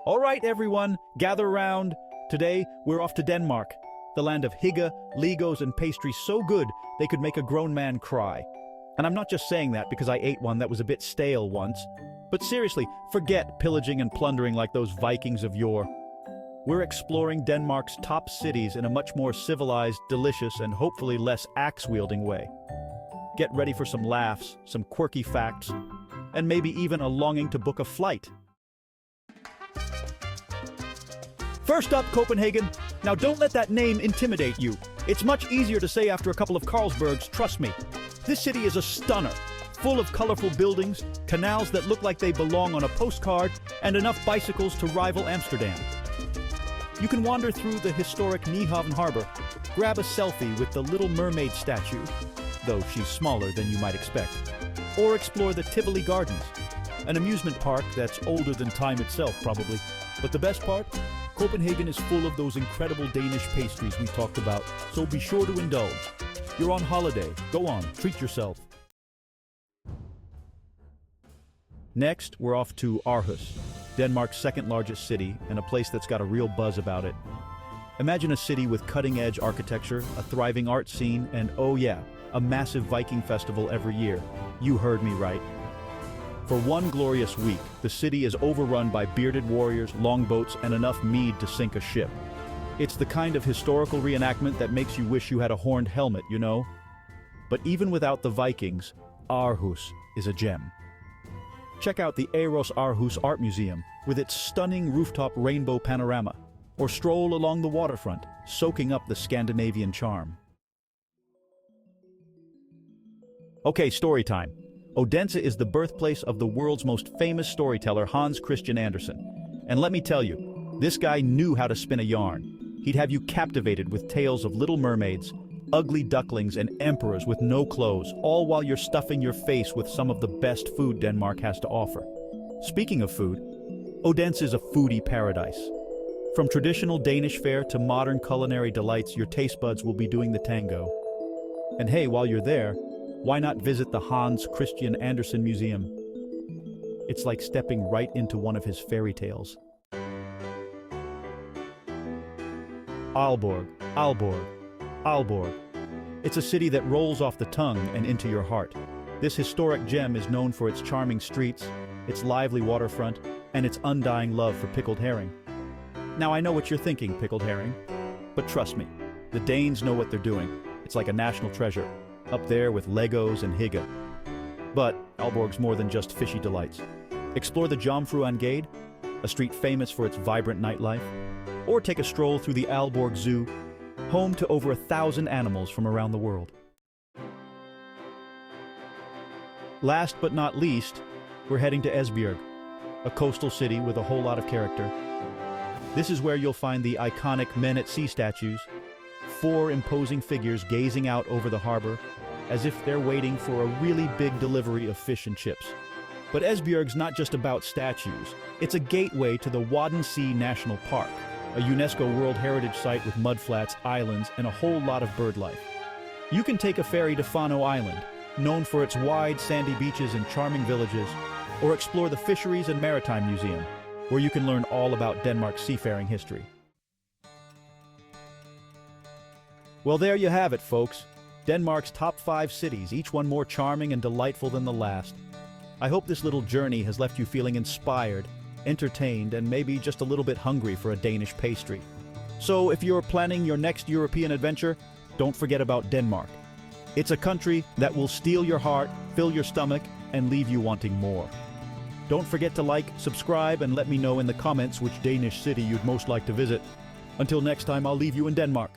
All right, everyone, gather round. Today, we're off to Denmark, the land of hygge, Legos, and pastries so good they could make a grown man cry. And I'm not just saying that because I ate one that was a bit stale once. But seriously, forget pillaging and plundering like those Vikings of yore. We're exploring Denmark's top cities in a much more civilized, delicious, and hopefully less axe-wielding way. Get ready for some laughs, some quirky facts, and maybe even a longing to book a flight. First up, Copenhagen. Now don't let that name intimidate you. It's much easier to say after a couple of Carlsbergs, trust me. This city is a stunner, full of colorful buildings, canals that look like they belong on a postcard, and enough bicycles to rival Amsterdam. You can wander through the historic Nyhavn Harbor, grab a selfie with the Little Mermaid statue, though she's smaller than you might expect, or explore the Tivoli Gardens, an amusement park that's older than time itself probably. But the best part? Copenhagen is full of those incredible Danish pastries we talked about, so be sure to indulge. You're on holiday. Go on, treat yourself. Next, we're off to Aarhus, Denmark's second largest city and a place that's got a real buzz about it. Imagine a city with cutting-edge architecture, a thriving art scene, and oh yeah, a massive Viking festival every year. You heard me right. For one glorious week, the city is overrun by bearded warriors, longboats, and enough mead to sink a ship. It's the kind of historical reenactment that makes you wish you had a horned helmet, you know? But even without the Vikings, Aarhus is a gem. Check out the Eros Aarhus Art Museum with its stunning rooftop rainbow panorama, or stroll along the waterfront, soaking up the Scandinavian charm. Okay, story time. Odense is the birthplace of the world's most famous storyteller, Hans Christian Andersen. And let me tell you, this guy knew how to spin a yarn. He'd have you captivated with tales of little mermaids, ugly ducklings, and emperors with no clothes, all while you're stuffing your face with some of the best food Denmark has to offer. Speaking of food, Odense is a foodie paradise. From traditional Danish fare to modern culinary delights, your taste buds will be doing the tango. And hey, while you're there, why not visit the Hans Christian Andersen Museum? It's like stepping right into one of his fairy tales. Aalborg, Aalborg, Aalborg. It's a city that rolls off the tongue and into your heart. This historic gem is known for its charming streets, its lively waterfront, and its undying love for pickled herring. Now I know what you're thinking, pickled herring, but trust me, the Danes know what they're doing. It's like a national treasure, up there with Legos and hygge. But Aalborg's more than just fishy delights. Explore the Jomfruan Gade, a street famous for its vibrant nightlife, or take a stroll through the Aalborg Zoo, home to over 1,000 animals from around the world. Last but not least, we're heading to Esbjerg, a coastal city with a whole lot of character. This is where you'll find the iconic men at sea statues, 4 imposing figures gazing out over the harbor as if they're waiting for a really big delivery of fish and chips. But Esbjerg's not just about statues. It's a gateway to the Wadden National Park, a UNESCO World Heritage Site with mudflats, islands, and a whole lot of bird life. You can take a ferry to Fano Island, known for its wide sandy beaches and charming villages, or explore the Fisheries and Maritime Museum, where you can learn all about Denmark's seafaring history. Well, there you have it, folks. Denmark's top 5 cities, each one more charming and delightful than the last. I hope this little journey has left you feeling inspired, entertained, and maybe just a little bit hungry for a Danish pastry. So if you're planning your next European adventure, don't forget about Denmark. It's a country that will steal your heart, fill your stomach, and leave you wanting more. Don't forget to like, subscribe, and let me know in the comments which Danish city you'd most like to visit. Until next time, I'll leave you in Denmark.